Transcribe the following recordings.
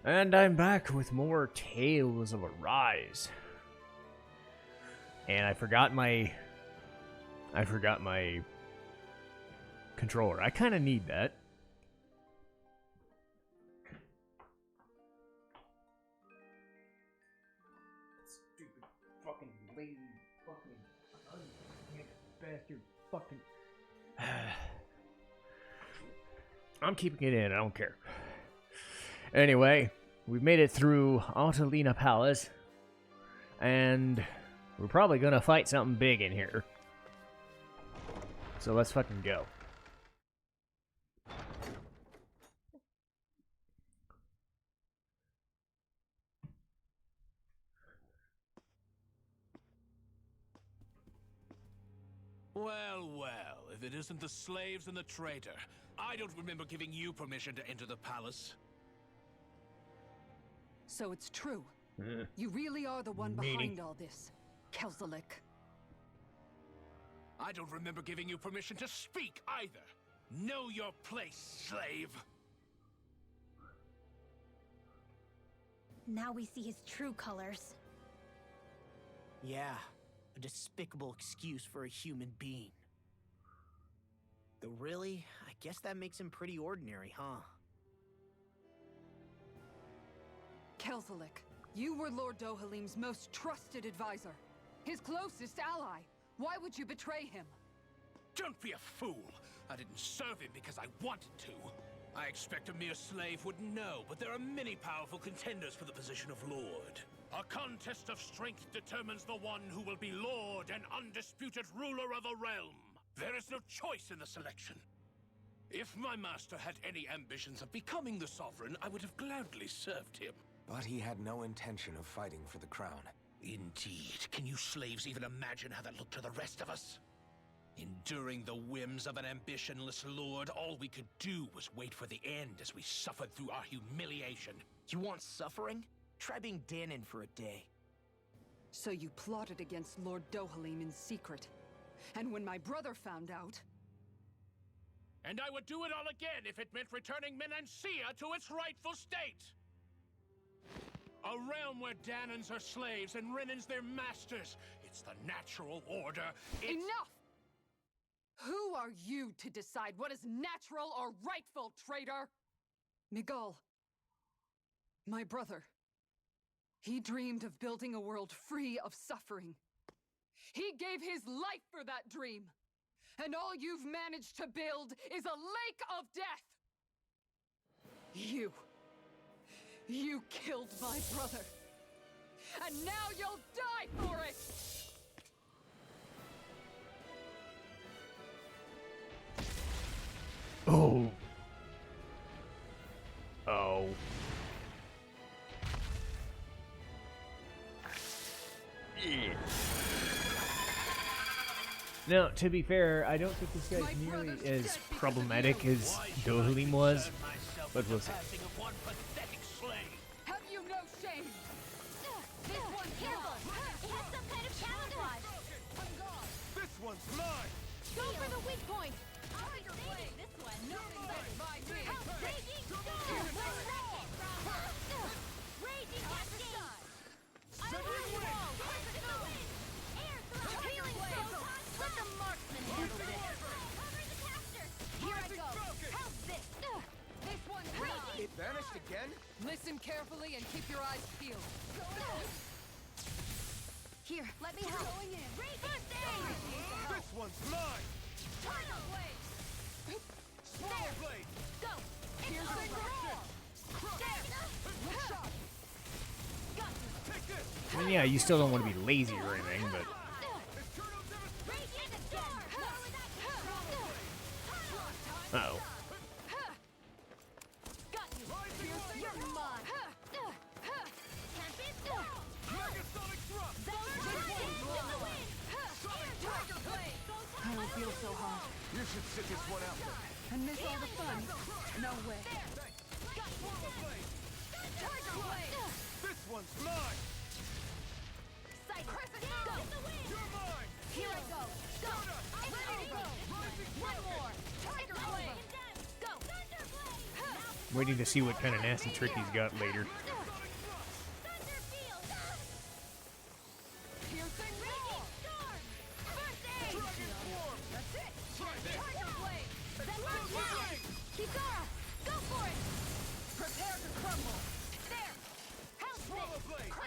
And I'm back with more Tales of Arise. And I forgot my controller. I kind of need that. Stupid fucking lazy fucking bastard fucking. I'm keeping it in. I don't care. Anyway, we've made it through Autelina Palace, and we're probably gonna fight something big in here. So let's fucking go. Well, well, if it isn't the slaves and the traitor, I don't remember giving you permission to enter the palace. So it's true. You really are the one behind all this, Kelzelik. I don't remember giving you permission to speak either. Know your place, slave. Now we see his true colors. Yeah, a despicable excuse for a human being. Though really, I guess that makes him pretty ordinary, huh? Kelzelik, you were Lord Dohalim's most trusted advisor. His closest ally. Why would you betray him? Don't be a fool. I didn't serve him because I wanted to. I expect a mere slave wouldn't know, but there are many powerful contenders for the position of Lord. A contest of strength determines the one who will be Lord and undisputed ruler of a realm. There is no choice in the selection. If my master had any ambitions of becoming the sovereign, I would have gladly served him. But he had no intention of fighting for the crown. Indeed. Can you slaves even imagine how that looked to the rest of us? Enduring the whims of an ambitionless lord, all we could do was wait for the end as we suffered through our humiliation. You want suffering? Try being Danon for a day. So you plotted against Lord Dohalim in secret. And when my brother found out... And I would do it all again if it meant returning Menancia to its rightful state! A realm where Danons are slaves and Renans their masters. It's the natural order. Enough! Who are you to decide what is natural or rightful, traitor? Miguel, my brother. He dreamed of building a world free of suffering. He gave his life for that dream. And all you've managed to build is a lake of death! You killed my brother. And now you'll die for it! Oh. Oh. Yeah. Now, to be fair, I don't think this guy's nearly as problematic as Dohalim was, but we'll see. Have you no shame? This one's careful! It has some kind of camouflage! This one's mine! Go for the weak point! I'll be saving this one! Help! Raging storm! Raging cascade! Unleash wall! Air thrust! Healing storm! Let the marksman handle this! Cover the casters! Here I go! Help this! This one's mine! It vanished again? Listen carefully and keep your eyes peeled. Here, let me help! Going in! First aid! This one's mine! Tornado blade! Swallow blade! Go! Here's the roll! Got you! Take this! I mean, yeah, you still don't want to be lazy or anything, but... Raging storm! Uh-oh. Got you! You're mine! Tempest storm! Megasonic thrust! Tiger blade! I don't feel so hot. You should sit this one out. And miss all the fun. No way. Swallow blade! Tiger blade! This one's mine! Crescent go! You're mine! Here I go! Go! Let it go! One more! Tiger blade! Go! Thunder blade! Waiting to see what kind of nasty trick he's got later.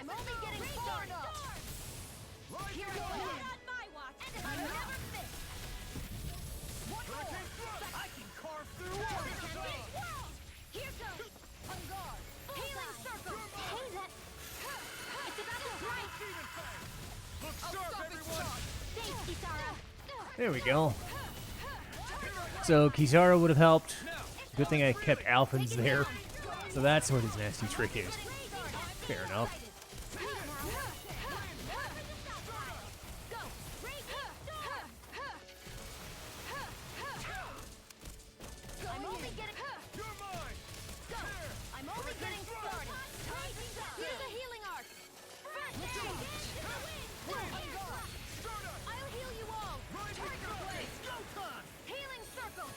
I'm only getting far enough. Here I go. Not on my watch. And I'm never fit. One more. I can carve through walls. Here goes. On guard. Healing circle. Hey, that. It's about to strike. Look sharp, everyone. Thanks, Kisara. There we go. So Kisara would have helped. Good thing I kept Alphins there. So that's what his nasty trick is. Fair enough. I'm only getting. You're mine. Go. I'm only getting started. Here's a healing arc. I'll heal you all. Tiger blade. Healing circle.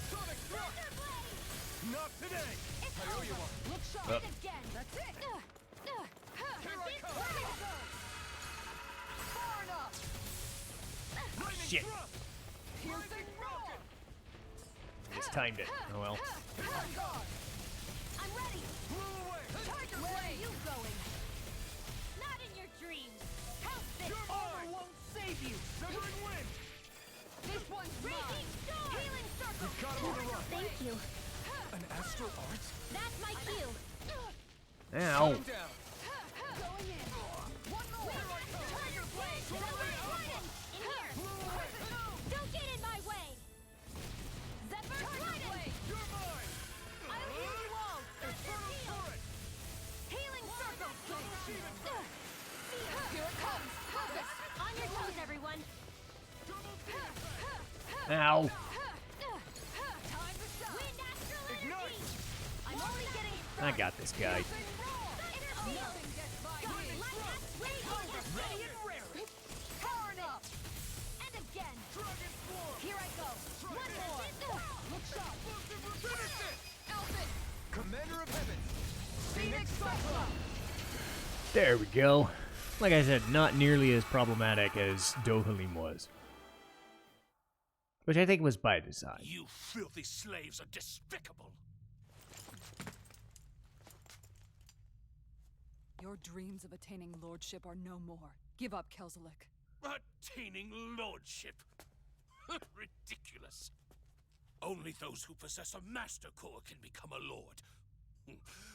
Sonic thrust. Not today. It's I owe you over. one. Look sharp. Up. Again. That's it. Here I come. Far enough. Lightning Shit. thrust. Piercing roar. Just timed it. Oh well. On guard. I'm ready. Blew away. Tiger blade. Where are you going? Not in your dreams. Help this. You're mine. won't save you. Severing wind. This one's mine. Healing circle. We've got him on the run. Thank you. An astral art? That's my cue. Ow. Shut him down. Going in. One more. Tiger blade. In here. Don't get in my way. Zephyr blade. You're mine. I'll heal you all. Infernal turret. Healing circle. Here it comes. Focus. On your toes, everyone. Ow. Time to shine. Wind astral Ignite. energy. I'm only getting I got this guy. Nothing gets by me. Ready and raring. Far enough. And again. Dragon swarm. Here I go. One more. Look sharp. Finish it. Elfin. Commander of heaven. Phoenix Cyclone. There we go. Like I said, not nearly as problematic as Dohalim was. Which I think was by design. You filthy slaves are despicable. Your dreams of attaining lordship are no more. Give up, Kelzelik. Attaining lordship. Ridiculous. Only those who possess a master core can become a lord.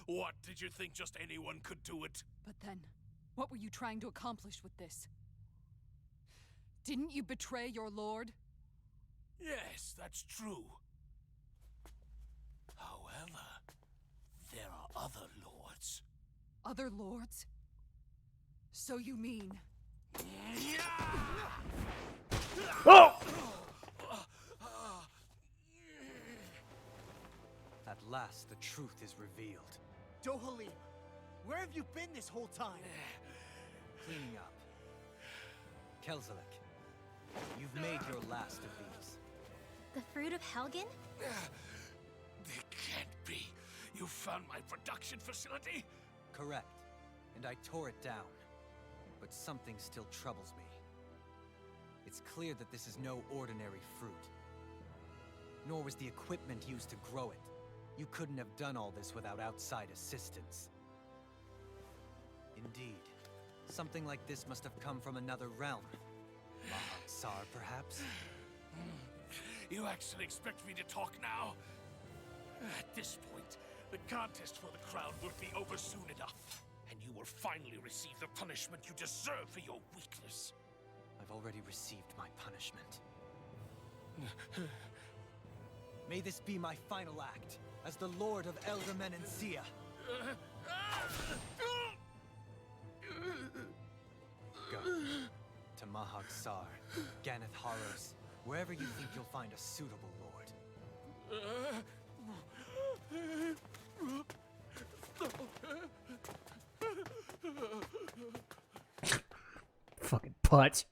What, did you think just anyone could do it? But then, what were you trying to accomplish with this? Didn't you betray your lord? Yes, that's true. However, there are other lords. Other lords? So you mean... Oh! At last, the truth is revealed. Dohalim, where have you been this whole time? Cleaning up. Kelzelik, you've made your last of these. The fruit of Helgen? They can't be. You found my production facility? Correct. And I tore it down. But something still troubles me. It's clear that this is no ordinary fruit. Nor was the equipment used to grow it. You couldn't have done all this without outside assistance. Indeed. Something like this must have come from another realm. Mahak-Sar, perhaps? You actually expect me to talk now? At this point, the contest for the crown will be over soon enough, and you will finally receive the punishment you deserve for your weakness. I've already received my punishment. May this be my final act, as the Lord of Eldermen and Sia. Go. To Mahak-Sar, Ganeth Haros, wherever you think you'll find a suitable lord. Fucking putt.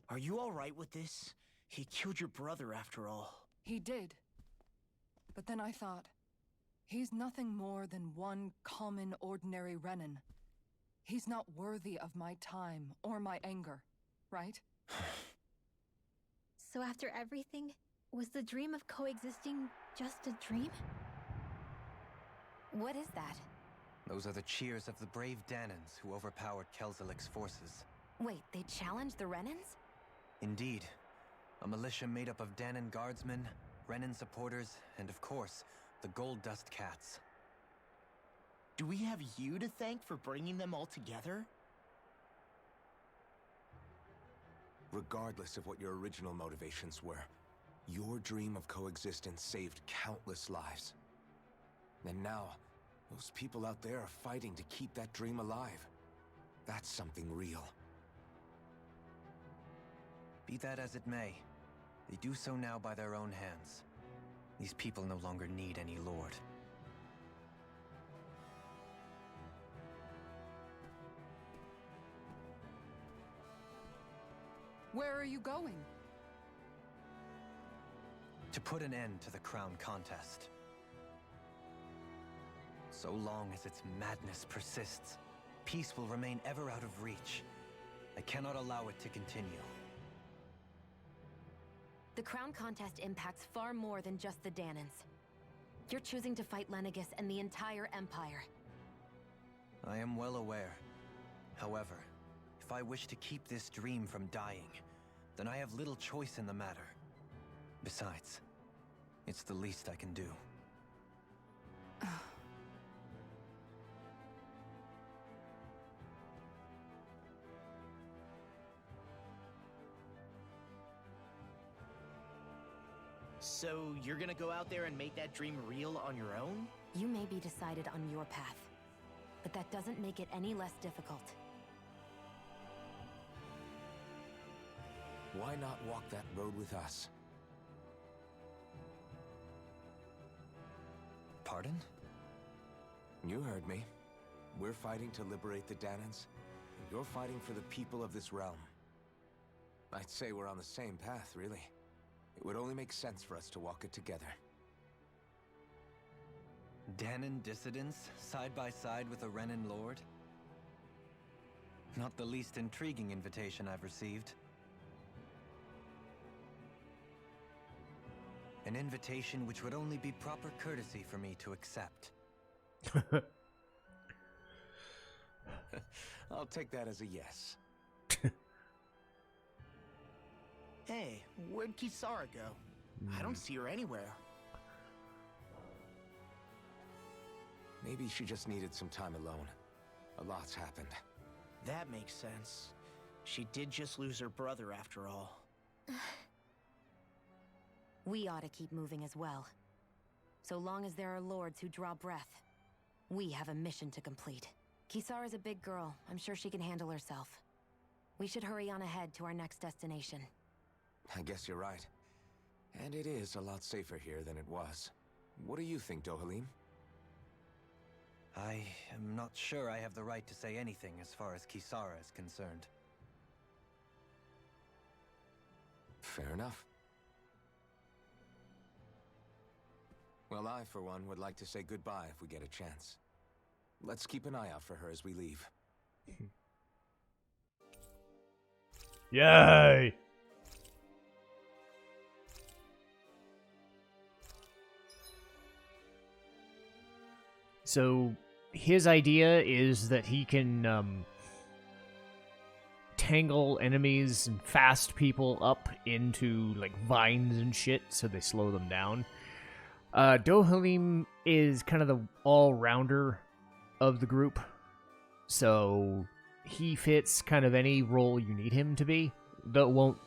Are you all alright with this? He killed your brother after all. He did. But then I thought, he's nothing more than one common, ordinary Renin. He's not worthy of my time or my anger, right? So after everything, was the dream of coexisting just a dream? What is that? Those are the cheers of the brave Danans who overpowered Kelzelik's forces. Wait, they challenged the Renins? Indeed. A militia made up of Danan guardsmen, Renin supporters, and of course, the Gold Dust Cats. Do we have you to thank for bringing them all together? Regardless of what your original motivations were, your dream of coexistence saved countless lives. And now, those people out there are fighting to keep that dream alive. That's something real. Be that as it may, they do so now by their own hands. These people no longer need any lord. Where are you going? To put an end to the crown contest. So long as its madness persists, peace will remain ever out of reach. I cannot allow it to continue. The crown contest impacts far more than just the Danans. You're choosing to fight Lenegis and the entire Empire. I am well aware. However, if I wish to keep this dream from dying, then I have little choice in the matter. Besides, it's the least I can do. So you're gonna go out there and make that dream real on your own? You may be decided on your path, but that doesn't make it any less difficult. Why not walk that road with us? Pardon? You heard me. We're fighting to liberate the Danans, and you're fighting for the people of this realm. I'd say we're on the same path, really. It would only make sense for us to walk it together. Danan dissidents, side by side with a Renin lord? Not the least intriguing invitation I've received. An invitation which would only be proper courtesy for me to accept. I'll take that as a yes. Hey, where'd Kisara go? I don't see her anywhere. Maybe she just needed some time alone. A lot's happened. That makes sense. She did just lose her brother after all. We ought to keep moving as well. So long as there are lords who draw breath, we have a mission to complete. Kisara's a big girl. I'm sure she can handle herself. We should hurry on ahead to our next destination. I guess you're right. And it is a lot safer here than it was. What do you think, Dohalim? I am not sure I have the right to say anything as far as Kisara is concerned. Fair enough. Well, I, for one, would like to say goodbye if we get a chance. Let's keep an eye out for her as we leave. Yay! So his idea is that he can tangle enemies and fast people up into like vines and shit so they slow them down. Dohalim is kind of the all-rounder of the group, so he fits kind of any role you need him to be, though it won't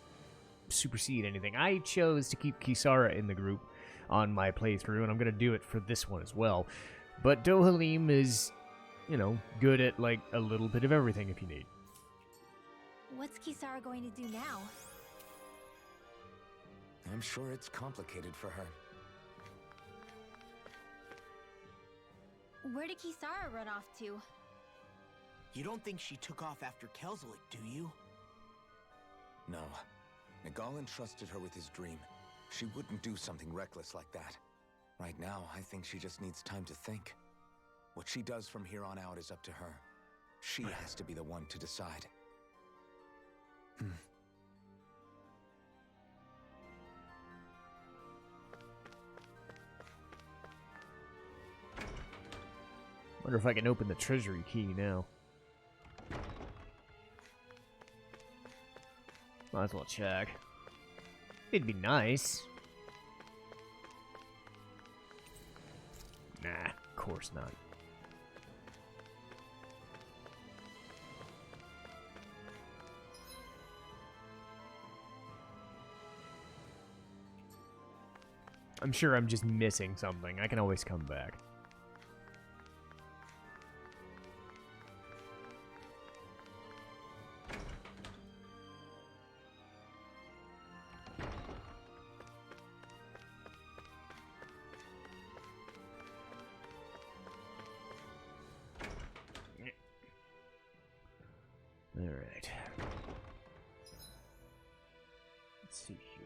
supersede anything. I chose to keep Kisara in the group on my playthrough, and I'm going to do it for this one as well. But Dohalim is, you know, good at, like, a little bit of everything if you need. What's Kisara going to do now? I'm sure it's complicated for her. Where did Kisara run off to? You don't think she took off after Kelzelik, do you? No. Miguel entrusted her with his dream. She wouldn't do something reckless like that. Right now, I think she just needs time to think. What she does from here on out is up to her. She has to be the one to decide. Wonder if I can open the treasury key now. Might as well check. It'd be nice. Nah, of course not. I'm sure I'm just missing something. I can always come back. Alright. Let's see here.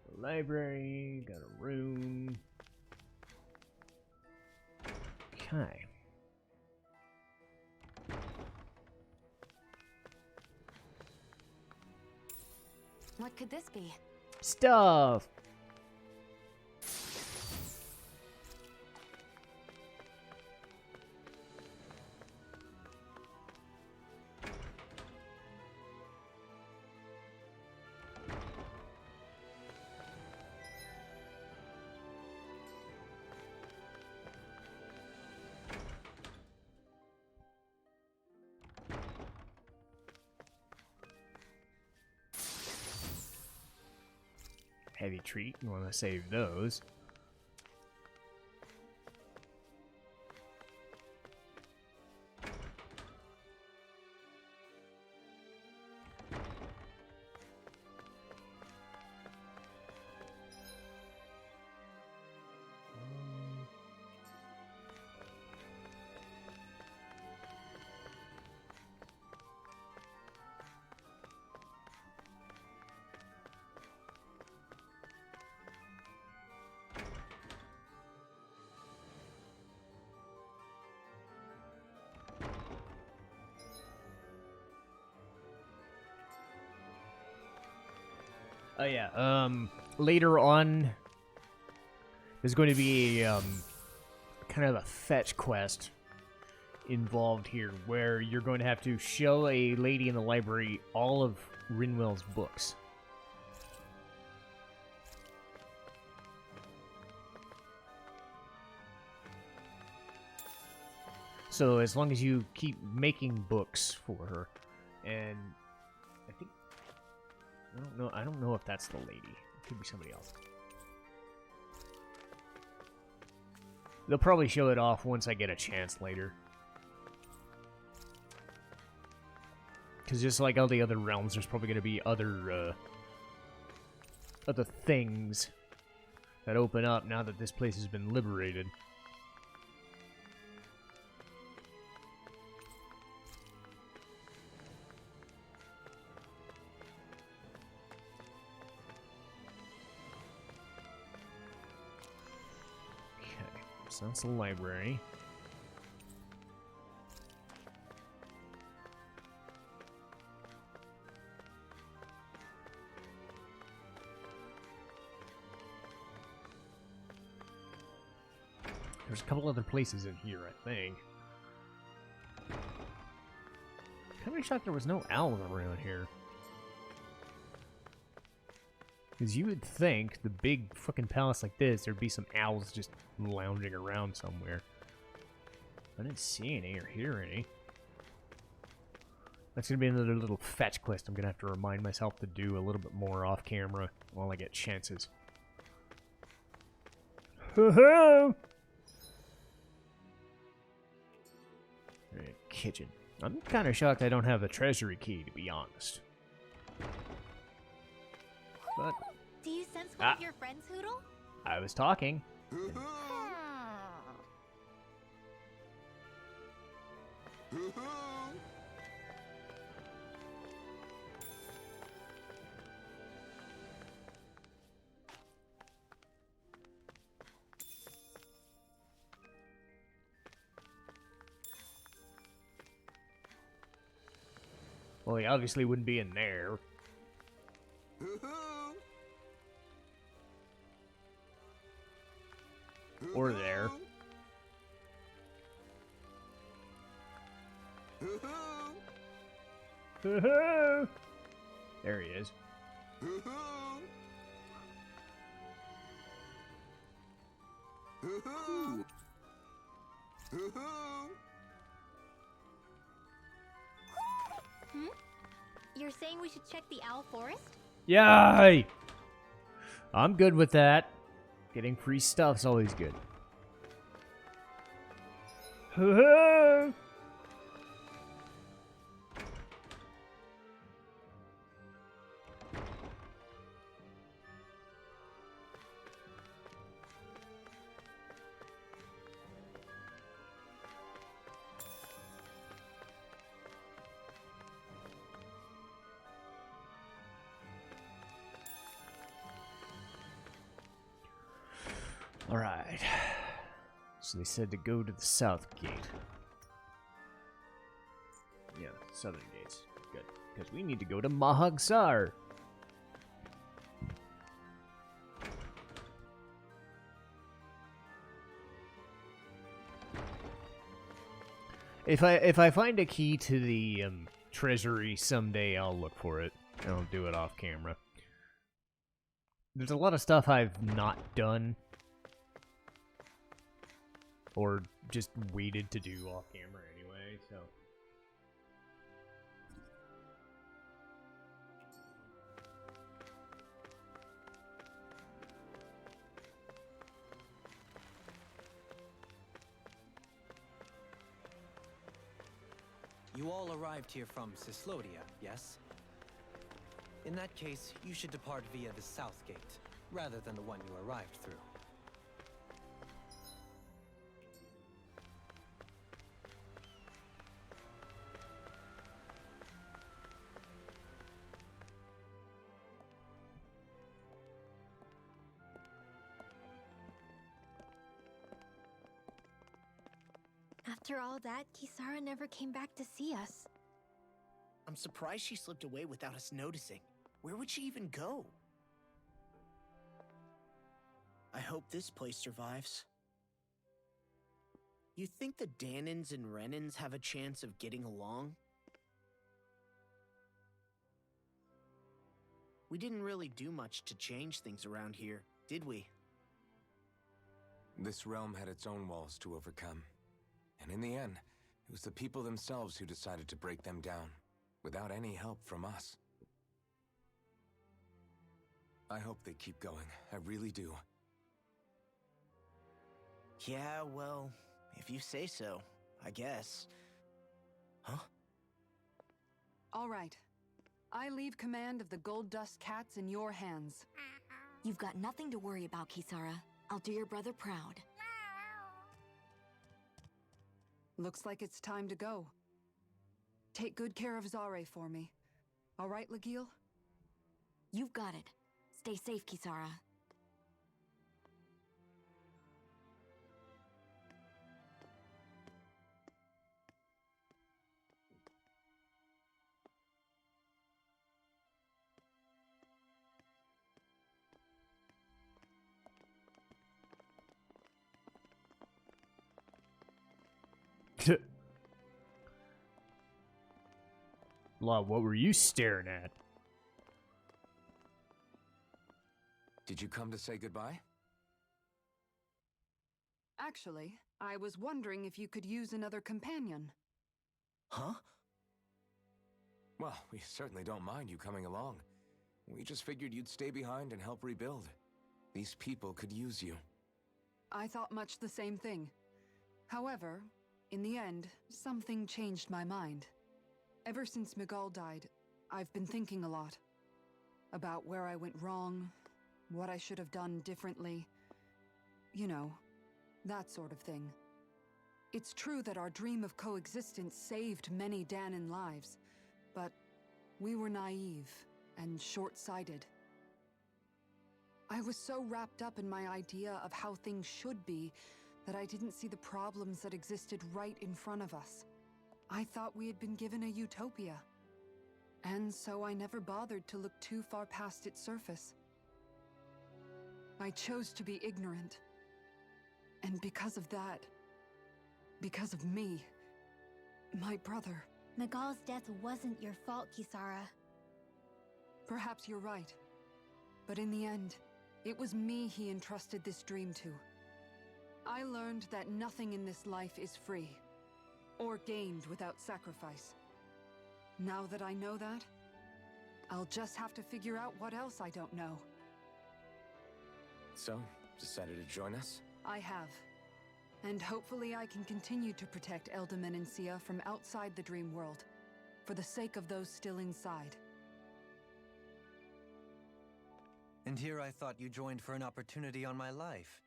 Got a library, got a room. Okay. What could this be? Stuff! Heavy treat, you want to save those. Oh yeah, later on, there's going to be a, kind of a fetch quest involved here, where you're going to have to show a lady in the library all of Rinwell's books. So as long as you keep making books for her, and I think... I don't know if that's the lady. It could be somebody else. They'll probably show it off once I get a chance later. Because just like all the other realms, there's probably going to be other things that open up now that this place has been liberated. So that's the library. There's a couple other places in here, I think. Kind of shocked there was no owls around here. Because you would think the big fucking palace like this, there'd be some owls just lounging around somewhere. I didn't see any or hear any. That's going to be another little fetch quest I'm going to have to remind myself to do a little bit more off camera while I get chances. Alright, kitchen. I'm kind of shocked I don't have a treasury key, to be honest. But Do you sense one of your friends, Hoodle? I was talking. Well, he obviously wouldn't be in there. Or there. There he is. You're saying we should check the owl forest? Yay! I'm good with that. Getting free stuff's always good. Alright. So they said to go to the south gate. Yeah, southern gates. Good. Because we need to go to Mahagsar. If I find a key to the treasury someday, I'll look for it. I'll do it off camera. There's a lot of stuff I've not done. Or just waited to do off camera anyway, so. You all arrived here from Cislodia, yes? In that case, you should depart via the south gate, rather than the one you arrived through. After all that, Kisara never came back to see us. I'm surprised she slipped away without us noticing. Where would she even go? I hope this place survives. You think the Danins and Renins have a chance of getting along? We didn't really do much to change things around here, did we? This realm had its own walls to overcome. And in the end, it was the people themselves who decided to break them down, without any help from us. I hope they keep going. I really do. Yeah, well, if you say so, I guess. Huh? All right. I leave command of the Gold Dust Cats in your hands. You've got nothing to worry about, Kisara. I'll do your brother proud. Looks like it's time to go. Take good care of Zare for me. All right, Legil? You've got it. Stay safe, Kisara. Law, what were you staring at? Did you come to say goodbye? Actually, I was wondering if you could use another companion. Huh? Well, we certainly don't mind you coming along. We just figured you'd stay behind and help rebuild. These people could use you. I thought much the same thing. However, in the end, something changed my mind. Ever since Miguel died, I've been thinking a lot. About where I went wrong, what I should have done differently. You know, that sort of thing. It's true that our dream of coexistence saved many Danin lives, but we were naive and short-sighted. I was so wrapped up in my idea of how things should be that I didn't see the problems that existed right in front of us. I thought we had been given a utopia. And so I never bothered to look too far past its surface. I chose to be ignorant. And because of that, because of me, my brother... Miguel's death wasn't your fault, Kisara. Perhaps you're right. But in the end, it was me he entrusted this dream to. I learned that nothing in this life is free, or gained without sacrifice. Now that I know that, I'll just have to figure out what else I don't know. So, decided to join us? I have. And hopefully I can continue to protect Eldaman and Sia from outside the dream world, for the sake of those still inside. And here I thought you joined for an opportunity on my life.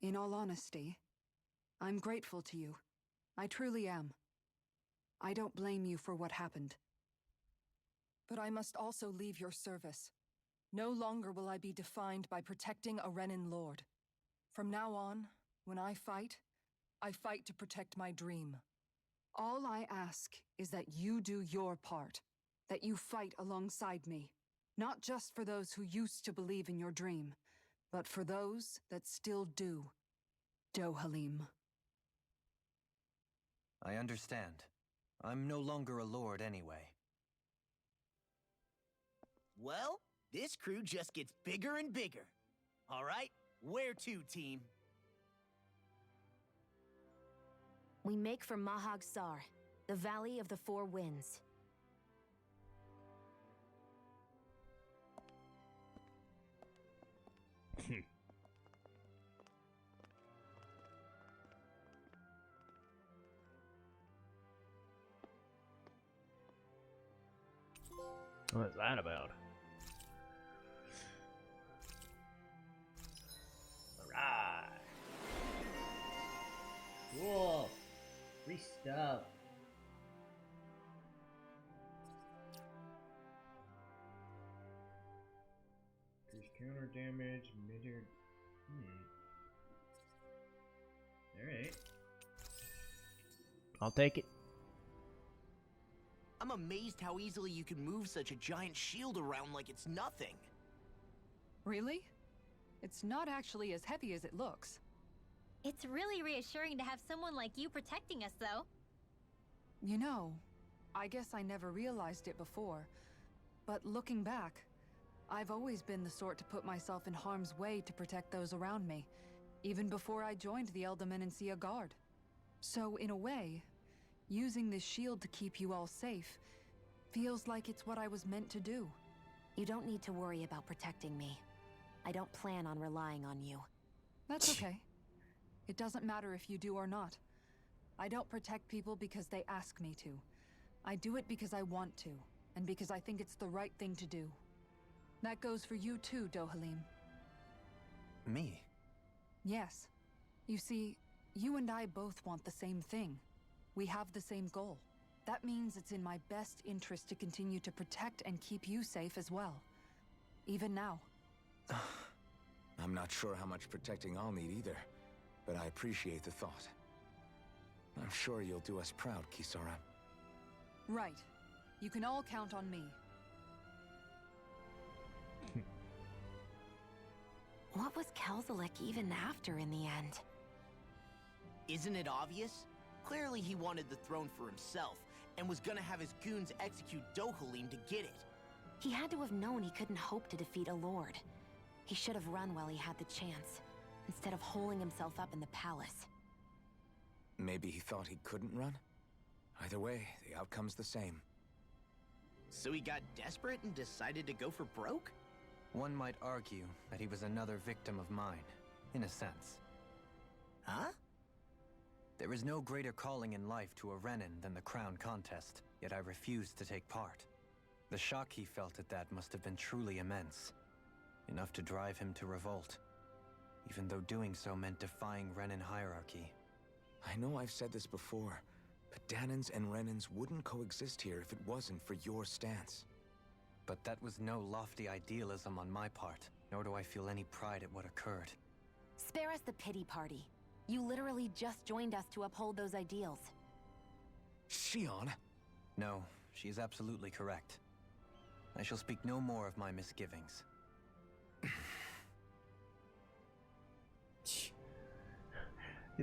In all honesty, I'm grateful to you. I truly am. I don't blame you for what happened. But I must also leave your service. No longer will I be defined by protecting a Renin lord. From now on, when I fight to protect my dream. All I ask is that you do your part, that you fight alongside me, not just for those who used to believe in your dream, but for those that still do. Dohalim. I understand. I'm no longer a lord anyway. Well, this crew just gets bigger and bigger. All right, where to, team? We make for Mahag Sar, the Valley of the Four Winds. What's that about? Alright. Cool. Free stuff. There's counter damage, meter. Alright. I'll take it. I'm amazed how easily you can move such a giant shield around like it's nothing. Really? It's not actually as heavy as it looks. It's really reassuring to have someone like you protecting us, though. You know, I guess I never realized it before, but looking back, I've always been the sort to put myself in harm's way to protect those around me, even before I joined the Eldaman and Sia Guard. So, in a way, using this shield to keep you all safe feels like it's what I was meant to do. You don't need to worry about protecting me. I don't plan on relying on you. That's okay. It doesn't matter if you do or not. I don't protect people because they ask me to. I do it because I want to, and because I think it's the right thing to do. That goes for you too, Dohalim. Me? Yes. You see, you and I both want the same thing. We have the same goal. That means it's in my best interest to continue to protect and keep you safe as well. Even now. I'm not sure how much protecting I'll need either, but I appreciate the thought. I'm sure you'll do us proud, Kisara. Right. You can all count on me. What was Kelzalek even after in the end? Isn't it obvious? Clearly he wanted the throne for himself, and was gonna have his goons execute Dohalim to get it. He had to have known he couldn't hope to defeat a lord. He should have run while he had the chance, instead of holding himself up in the palace. Maybe he thought he couldn't run? Either way, the outcome's the same. So he got desperate and decided to go for broke? One might argue that he was another victim of mine, in a sense. Huh? There is no greater calling in life to a Renin than the crown contest, yet I refused to take part. The shock he felt at that must have been truly immense. Enough to drive him to revolt, even though doing so meant defying Renin hierarchy. I know I've said this before, but Danans and Renins wouldn't coexist here if it wasn't for your stance. But that was no lofty idealism on my part, nor do I feel any pride at what occurred. Spare us the pity party. You literally just joined us to uphold those ideals. Shh! she on? No, she is absolutely correct. I shall speak no more of my misgivings.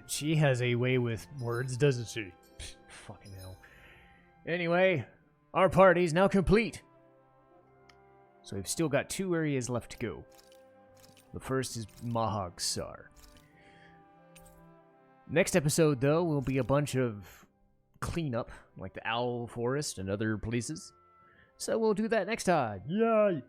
She has a way with words, doesn't she? Fucking hell. Anyway, our party's now complete. So we've still got 2 areas left to go. The first is Mahagsar. Next episode, though, will be a bunch of cleanup, like the Owl Forest and other places. So we'll do that next time. Yay!